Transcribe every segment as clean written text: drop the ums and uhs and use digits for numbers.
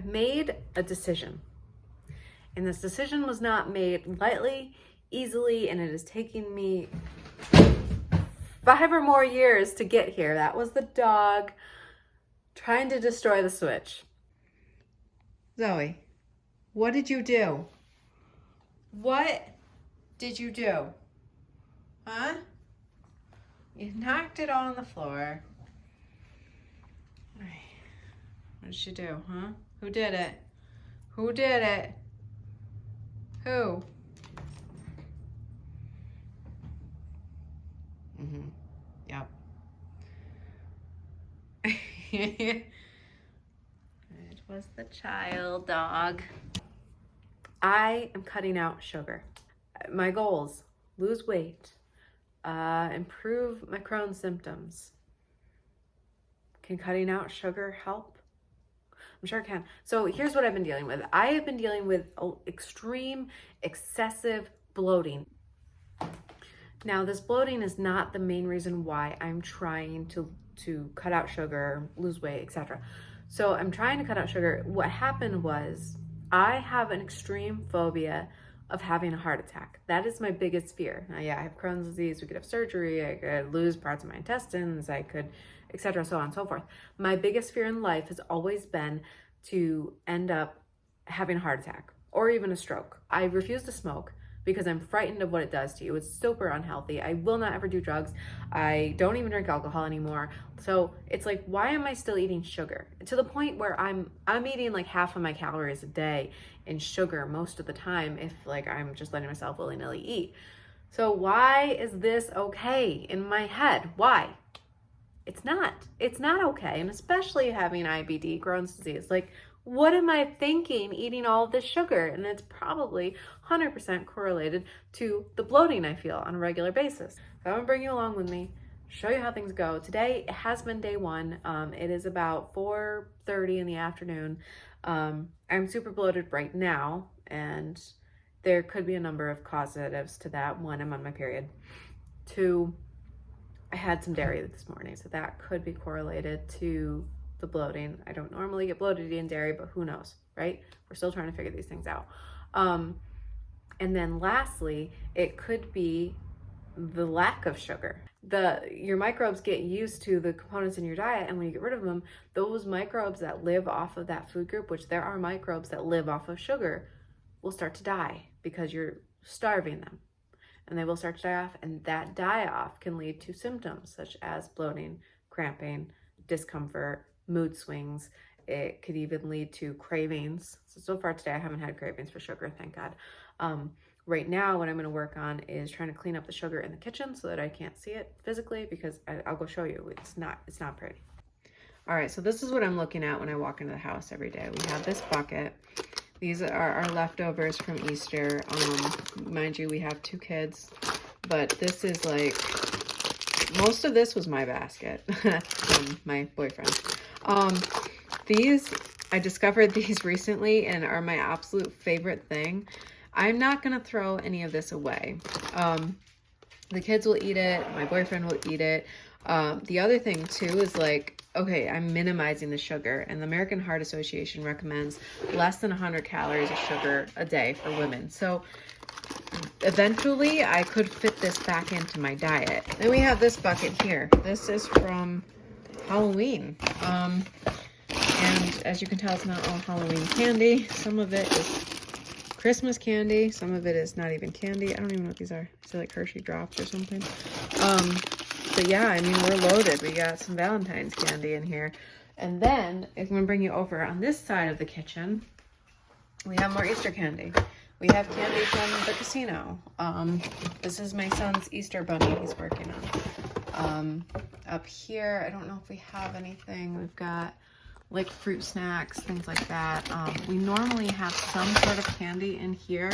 made a decision. And this decision was not made lightly, easily, and it is taking me 5 or more years to get here. That was the dog trying to destroy the switch. Zoe, what did you do? What did you do? Huh? You knocked it on the floor. What did she do, huh? Who did it? Who did it? Who? Mm-hmm. Yep. It was the child dog. I am cutting out sugar. My goals: lose weight, improve my Crohn's symptoms. Can cutting out sugar help? I'm sure it can. So here's what I've been dealing with. I have been dealing with extreme, excessive bloating. Now, this bloating is not the main reason why I'm trying to cut out sugar, lose weight, etc. So I'm trying to cut out sugar. What happened was I have an extreme phobia of having a heart attack. That is my biggest fear. Now, yeah, I have Crohn's disease. We could have surgery. I could lose parts of my intestines. I could, etc., so on and so forth. My biggest fear in life has always been to end up having a heart attack or even a stroke. I refuse to smoke because I'm frightened of what it does to you. It's super unhealthy. I will not ever do drugs. I don't even drink alcohol anymore. So it's like, why am I still eating sugar? To the point where I'm eating like half of my calories a day in sugar most of the time if like I'm just letting myself willy-nilly eat. So why is this okay in my head? Why? It's not okay. And especially having IBD, Crohn's disease, like, what am I thinking eating all of this sugar? And it's probably 100% correlated to the bloating I feel on a regular basis. So I'm gonna bring you along with me, show you how things go. Today, it has been day one. It is about 4:30 in the afternoon. I'm super bloated right now, and there could be a number of causatives to that. One, I'm on my period. Two, I had some dairy this morning, so that could be correlated to the bloating. I don't normally get bloated eating dairy, but who knows, right? We're still trying to figure these things out. And then lastly, it could be the lack of sugar. Your microbes get used to the components in your diet, and when you get rid of them, those microbes that live off of that food group, which there are microbes that live off of sugar, will start to die because you're starving them. And they will start to die off, and that die-off can lead to symptoms such as bloating, cramping, discomfort, mood swings. It could even lead to cravings. So far today, I haven't had cravings for sugar, thank God. Right now, what I'm going to work on is trying to clean up the sugar in the kitchen so that I can't see it physically, because I'll go show you. It's not pretty. All right, so this is what I'm looking at when I walk into the house every day. We have this bucket. These are our leftovers from Easter. Mind you, we have 2 kids, but this is like, most of this was my basket from my boyfriend. I discovered these recently and are my absolute favorite thing. I'm not gonna throw any of this away. The kids will eat it, my boyfriend will eat it. The other thing too is like, okay, I'm minimizing the sugar, and the American Heart Association recommends less than 100 calories of sugar a day for women. So eventually I could fit this back into my diet. Then we have this bucket here. This is from Halloween. And as you can tell, it's not all Halloween candy. Some of it is Christmas candy. Some of it is not even candy. I don't even know what these are. Is it like Hershey drops or something? But yeah, I mean, we're loaded. We got some Valentine's candy in here. And then, I'm going to bring you over on this side of the kitchen. We have more Easter candy. We have candy from the casino. This is my son's Easter bunny he's working on. Up here, I don't know if we have anything. We've got like fruit snacks, things like that. We normally have some sort of candy in here.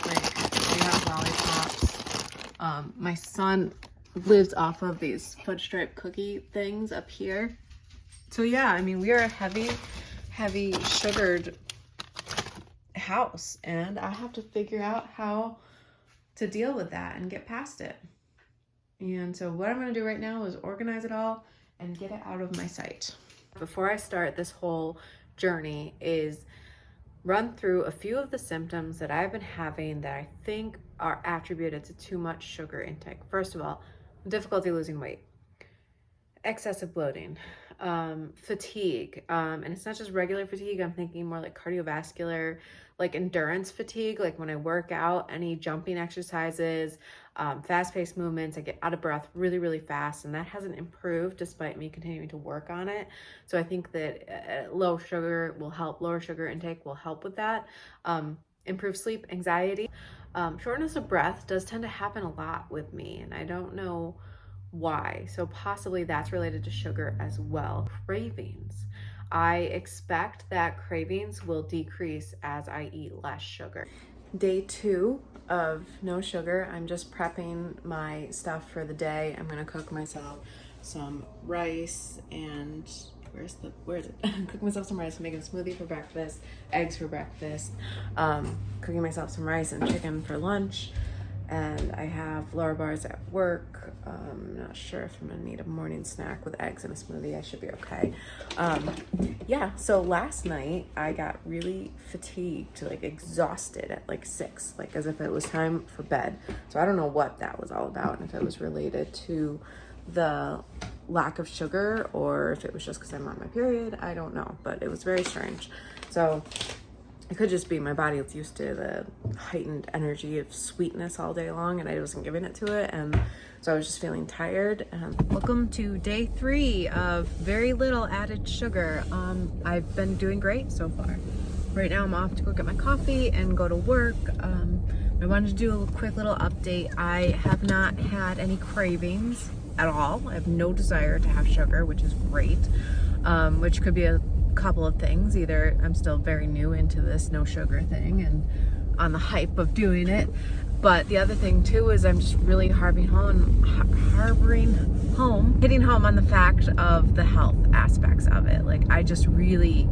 Like, we have lollipops. My son lives off of these fudge stripe cookie things up here. So yeah, I mean, we are a heavy sugared house, and I have to figure out how to deal with that and get past it. And so what I'm going to do right now is organize it all and get it out of my sight. Before I start this whole journey is run through a few of the symptoms that I've been having that I think are attributed to too much sugar intake. First of all, difficulty losing weight, excessive bloating, fatigue, and it's not just regular fatigue. I'm thinking more like cardiovascular, like endurance fatigue, like when I work out, any jumping exercises, fast-paced movements, I get out of breath really, really fast, and that hasn't improved despite me continuing to work on it. So I think that low sugar will help, lower sugar intake will help with that. Improve sleep, anxiety. Shortness of breath does tend to happen a lot with me, and I don't know why. So possibly that's related to sugar as well. Cravings. I expect that cravings will decrease as I eat less sugar. Day 2 of no sugar. I'm just prepping my stuff for the day. I'm gonna cook myself some rice and where is it? Cooking myself some rice, making a smoothie for breakfast, eggs for breakfast, cooking myself some rice and chicken for lunch. And I have Laura bars at work. I'm not sure if I'm gonna need a morning snack with eggs and a smoothie. I should be okay. Yeah, so last night I got really fatigued, like exhausted at like 6, like as if it was time for bed. So I don't know what that was all about, and if it was related to the lack of sugar or if it was just because I'm on my period. I don't know, but it was very strange. So it could just be my body is used to the heightened energy of sweetness all day long, and I wasn't giving it to it, and so I was just feeling tired. Welcome to day 3 of very little added sugar. I've been doing great so far. Right now I'm off to go get my coffee and go to work. I wanted to do a quick little update. I have not had any cravings at all. I have no desire to have sugar, which is great, which could be a couple of things. Either I'm still very new into this no sugar thing and on the hype of doing it, but the other thing too is I'm just really hitting home on the fact of the health aspects of it. Like I just really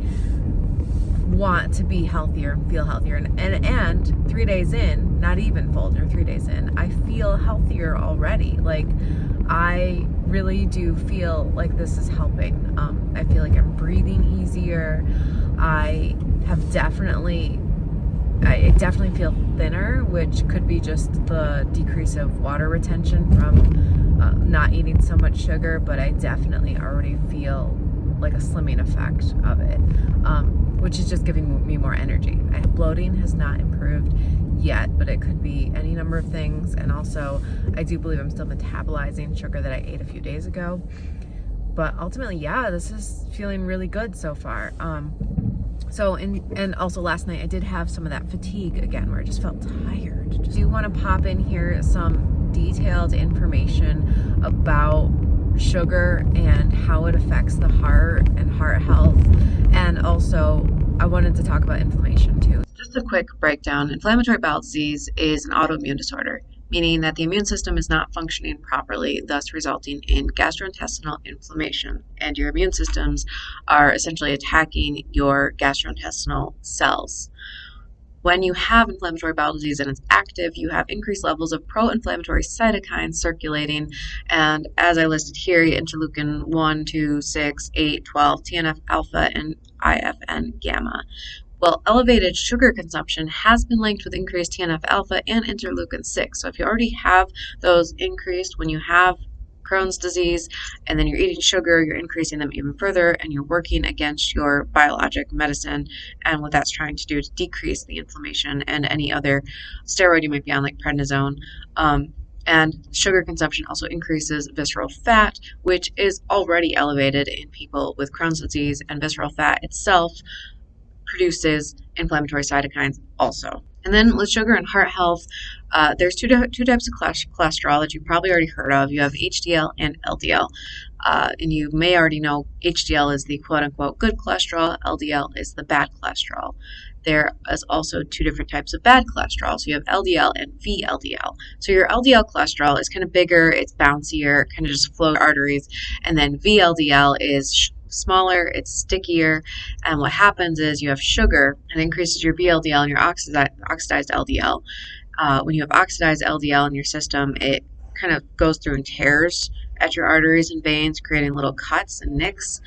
want to be healthier and feel healthier, and 3 days in, not even full 3 days in, I feel healthier already. Like I really do feel like this is helping. I feel like I'm breathing easier. I definitely feel thinner, which could be just the decrease of water retention from not eating so much sugar, but I definitely already feel like a slimming effect of it, which is just giving me more energy. Bloating has not improved yet, but it could be any number of things, and also I do believe I'm still metabolizing sugar that I ate a few days ago. But ultimately, yeah, this is feeling really good so far. And also last night I did have some of that fatigue again, where I just felt tired. I do want to pop in here some detailed information about sugar and how it affects the heart and heart health, and also I wanted to talk about inflammation too. Just a quick breakdown. Inflammatory bowel disease is an autoimmune disorder, meaning that the immune system is not functioning properly, thus resulting in gastrointestinal inflammation, and your immune systems are essentially attacking your gastrointestinal cells. When you have inflammatory bowel disease and it's active, you have increased levels of pro-inflammatory cytokines circulating, and as I listed here, interleukin 1, 2, 6, 8, 12, TNF alpha, and IFN gamma. Well, elevated sugar consumption has been linked with increased TNF alpha and interleukin 6. So if you already have those increased when you have Crohn's disease, and then you're eating sugar, you're increasing them even further, and you're working against your biologic medicine and what that's trying to do to decrease the inflammation and any other steroid you might be on, like prednisone. And sugar consumption also increases visceral fat, which is already elevated in people with Crohn's disease, and visceral fat itself produces inflammatory cytokines also. And then with sugar and heart health, there's two types of cholesterol that you've probably already heard of. You have HDL and LDL. And you may already know HDL is the quote-unquote good cholesterol, LDL is the bad cholesterol. There is also 2 different types of bad cholesterol. So you have LDL and VLDL. So your LDL cholesterol is kind of bigger, it's bouncier, kind of just flows arteries. And then VLDL is smaller, it's stickier, and what happens is you have sugar and increases your VLDL and your oxidized LDL. When you have oxidized LDL in your system, it kind of goes through and tears at your arteries and veins, creating little cuts and nicks,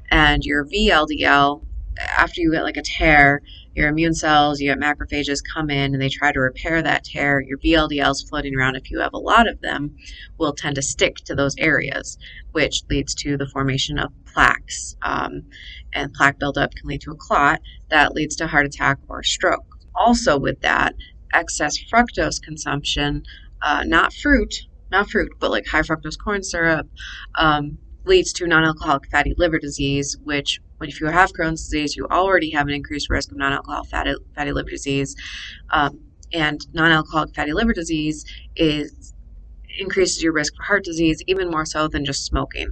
and your VLDL after you get like a tear, your immune cells, you get macrophages come in and they try to repair that tear. Your VLDLs floating around, if you have a lot of them, will tend to stick to those areas, which leads to the formation of plaques. And plaque buildup can lead to a clot that leads to heart attack or stroke. Also, with that, excess fructose consumption, not fruit, but like high fructose corn syrup, leads to non-alcoholic fatty liver disease, which, if you have Crohn's disease, you already have an increased risk of non-alcoholic fatty liver disease. And non-alcoholic fatty liver disease increases your risk for heart disease even more so than just smoking.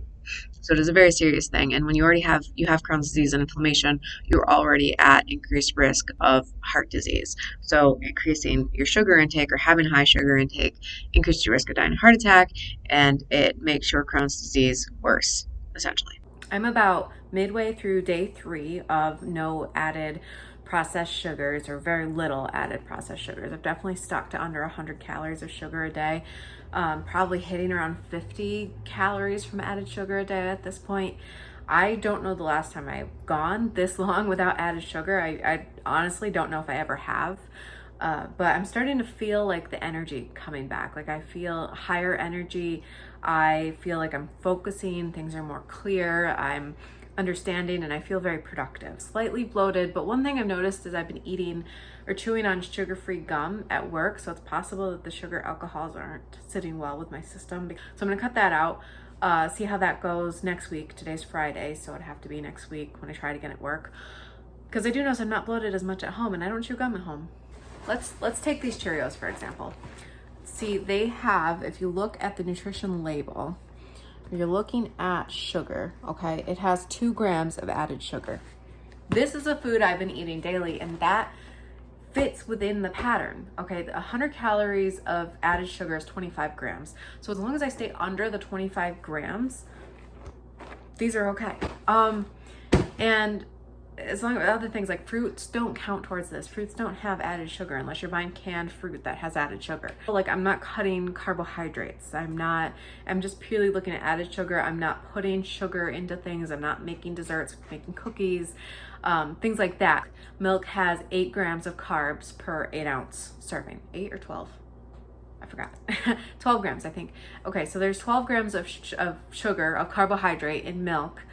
So it is a very serious thing. And when you have Crohn's disease and inflammation, you're already at increased risk of heart disease. So increasing your sugar intake or having high sugar intake increases your risk of dying of heart attack, and it makes your Crohn's disease worse, essentially. I'm about midway through day 3 of no added processed sugars, or very little added processed sugars. I've definitely stuck to under 100 calories of sugar a day, probably hitting around 50 calories from added sugar a day at this point. I don't know the last time I've gone this long without added sugar. I honestly don't know if I ever have. But I'm starting to feel like the energy coming back. Like I feel higher energy. I feel like I'm focusing, things are more clear, I'm understanding, and I feel very productive. Slightly bloated, but one thing I've noticed is I've been eating or chewing on sugar-free gum at work, so it's possible that the sugar alcohols aren't sitting well with my system. So I'm gonna cut that out, see how that goes next week. Today's Friday, so it'd have to be next week when I try it again at work. Because I do notice I'm not bloated as much at home, and I don't chew gum at home. Let's take these Cheerios, for example. See, they have, if you look at the nutrition label, you're looking at sugar, okay? It has 2 grams of added sugar. This is a food I've been eating daily, and that fits within the pattern, okay? 100 calories of added sugar is 25 grams. So as long as I stay under the 25 grams, these are okay. And as long as other things like fruits don't count towards this. Fruits don't have added sugar unless you're buying canned fruit that has added sugar. Like I'm not cutting carbohydrates. I'm just purely looking at added sugar. I'm not putting sugar into things. I'm not making desserts, making cookies, things like that. Milk has 8 grams of carbs per 8-ounce serving. 8 or 12? I forgot. 12 grams, I think. Okay, so there's 12 grams of sugar, of carbohydrate in milk.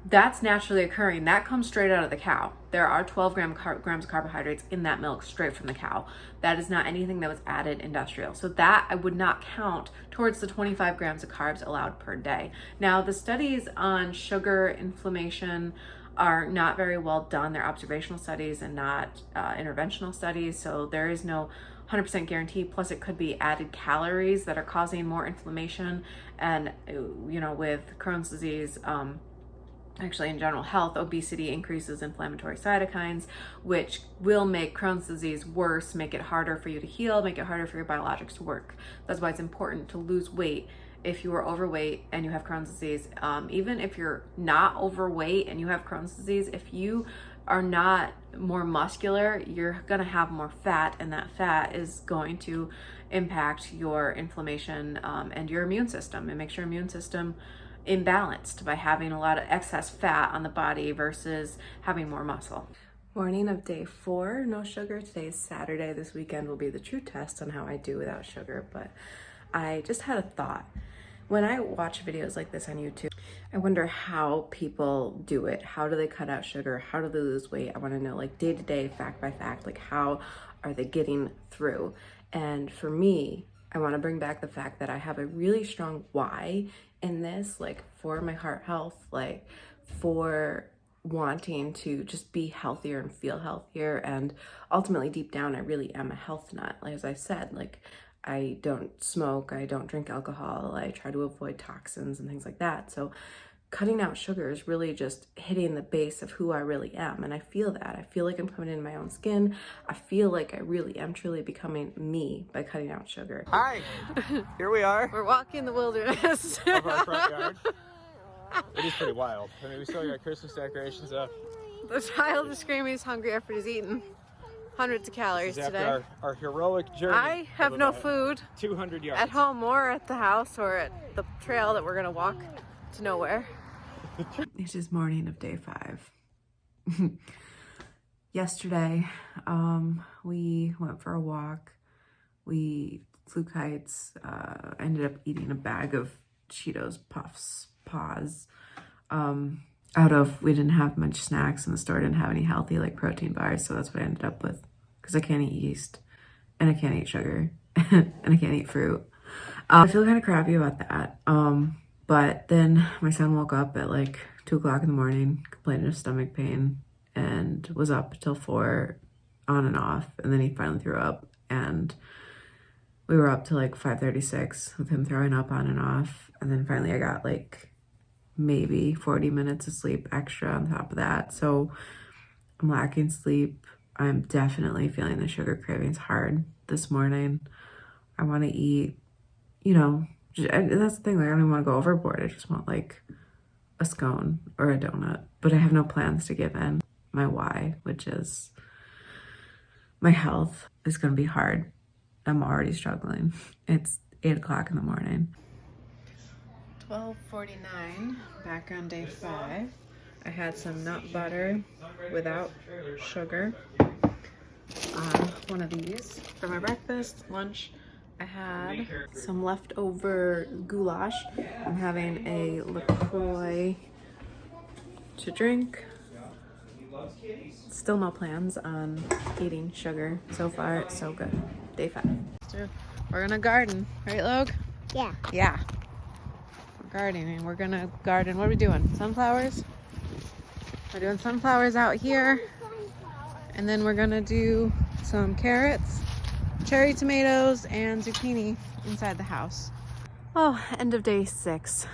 That's naturally occurring. That comes straight out of the cow. There are 12 grams of carbohydrates in that milk straight from the cow. That is not anything that was added industrial. So that I would not count towards the 25 grams of carbs allowed per day. Now, the studies on sugar inflammation are not very well done. They're observational studies and not interventional studies. So there is no 100% guarantee. Plus it could be added calories that are causing more inflammation. And, with Crohn's disease, actually in general health, obesity increases inflammatory cytokines, which will make Crohn's disease worse, make it harder for you to heal, make it harder for your biologics to work. That's why it's important to lose weight if you are overweight and you have Crohn's disease. Even if you're not overweight and you have Crohn's disease, if you are not more muscular, you're gonna have more fat, and that fat is going to impact your inflammation and your immune system. It makes your immune system imbalanced by having a lot of excess fat on the body versus having more muscle. Morning of day 4, no sugar. Today is Saturday. This weekend will be the true test on how I do without sugar, but I just had a thought. When I watch videos like this on YouTube, I wonder how people do it. How do they cut out sugar? How do they lose weight? I want to know, like, day to day, fact by fact, like how are they getting through? And for me, I want to bring back the fact that I have a really strong why in this, like for my heart health, like for wanting to just be healthier and feel healthier. And ultimately deep down, I really am a health nut. Like, as I said, like I don't smoke, I don't drink alcohol, I try to avoid toxins and things like that. So cutting out sugar is really just hitting the base of who I really am. And I feel that. I feel like I'm coming into my own skin. I feel like I really am truly becoming me by cutting out sugar. Hi, here we are. We're walking the wilderness. Of our front yard. It is pretty wild. I mean, we still got Christmas decorations up. The child is screaming he's hungry after he's eaten hundreds of calories This is today. after our heroic journey. I have of no about food 200 yards. at home or at the house or at the trail that we're gonna walk to nowhere. It is morning of day 5. Yesterday, we went for a walk. We flew kites, ended up eating a bag of Cheetos Puffs Paws. We didn't have much snacks and the store didn't have any healthy like protein bars, so that's what I ended up with because I can't eat yeast and I can't eat sugar and I can't eat fruit. I feel kind of crappy about that. But then my son woke up at like 2 o'clock in the morning, complaining of stomach pain, and was up till 4 on and off, and then he finally threw up, and we were up to like 5:36 with him throwing up on and off, and then finally I got like maybe 40 minutes of sleep extra on top of that. So I'm lacking sleep. I'm definitely feeling the sugar cravings hard this morning. I want to eat, and that's the thing, like I don't even want to go overboard. I just want like a scone or a donut, but I have no plans to give in. My why, which is my health, is going to be hard. I'm already struggling. It's 8 o'clock in the morning. 12:49, back on day 5. I had some nut butter without sugar. One of these for my breakfast. Lunch, I had some leftover goulash. I'm having a LaCroix to drink. Still no plans on eating sugar. So far, it's so good. Day 5. We're gonna garden, right, Log? Yeah. Yeah. We're gardening. We're gonna garden. What are we doing? Sunflowers? We're doing sunflowers out here. And then we're gonna do some carrots, cherry tomatoes, and zucchini inside the house. Oh, end of day 6.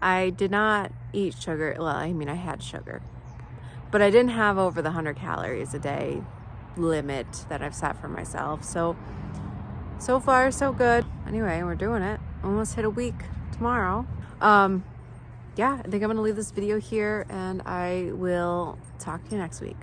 I did not eat sugar. Well, I mean, I had sugar, but I didn't have over the 100 calories a day limit that I've set for myself. So far, so good. Anyway, we're doing it. Almost hit a week tomorrow. Yeah, I think I'm gonna leave this video here and I will talk to you next week.